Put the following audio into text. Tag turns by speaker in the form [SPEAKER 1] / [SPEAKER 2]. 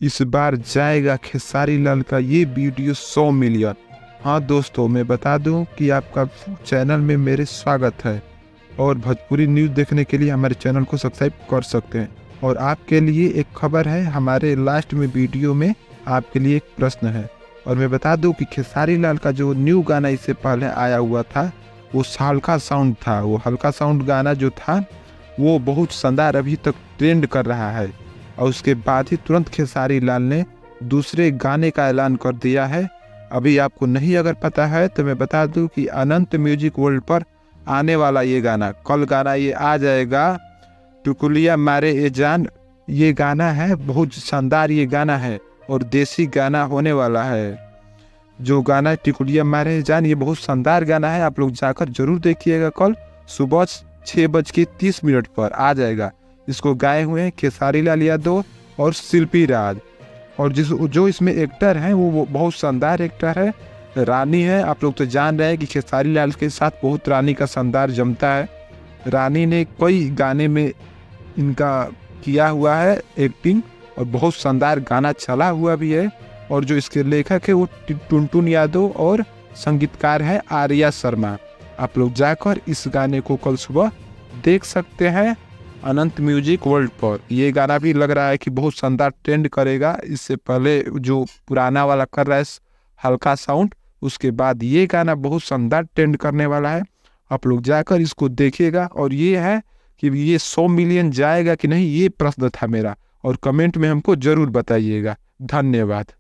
[SPEAKER 1] इस बार जाएगा खेसारी लाल का ये वीडियो 100 मिलियन। हाँ दोस्तों, मैं बता दूं कि आपका चैनल में मेरे स्वागत है और भोजपुरी न्यूज़ देखने के लिए हमारे चैनल को सब्सक्राइब कर सकते हैं। और आपके लिए एक खबर है, हमारे लास्ट में वीडियो में आपके लिए एक प्रश्न है। और मैं बता दूं कि खेसारी लाल का जो न्यू गाना इससे पहले आया हुआ था वो हल्का साउंड था। वो हल्का साउंड गाना जो था वो बहुत शानदार अभी तक ट्रेंड कर रहा है। और उसके बाद ही तुरंत खेसारी लाल ने दूसरे गाने का ऐलान कर दिया है। अभी आपको नहीं अगर पता है तो मैं बता दूं कि अनंत म्यूजिक वर्ल्ड पर आने वाला ये गाना, कल गाना ये आ जाएगा, टुकुलिया मारे ए जान। ये गाना है, बहुत शानदार ये गाना है और देसी गाना होने वाला है। जो गाना टिकुलिया मारे ए जान, ये बहुत शानदार गाना है। आप लोग जाकर जरूर देखिएगा। कल सुबह 6:30 पर आ जाएगा। इसको गाए हुए हैं खेसारी लाल यादव और शिल्पी राज। और जो इसमें एक्टर हैं वो बहुत शानदार एक्टर है, रानी है। आप लोग तो जान रहे हैं कि खेसारी लाल के साथ बहुत रानी का शानदार जमता है। रानी ने कई गाने में इनका किया हुआ है एक्टिंग और बहुत शानदार गाना चला हुआ भी है। और जो इसके लेखक है वो टुनटुन यादव और संगीतकार है आर्या शर्मा। आप लोग जाकर इस गाने को कल सुबह देख सकते हैं अनंत म्यूजिक वर्ल्ड पर। ये गाना भी लग रहा है कि बहुत शानदार ट्रेंड करेगा। इससे पहले जो पुराना वाला कर रहा है हल्का साउंड, उसके बाद ये गाना बहुत शानदार ट्रेंड करने वाला है। आप लोग जाकर इसको देखिएगा। और ये है कि ये 100 मिलियन जाएगा कि नहीं, ये प्रश्न था मेरा। और कमेंट में हमको जरूर बताइएगा। धन्यवाद।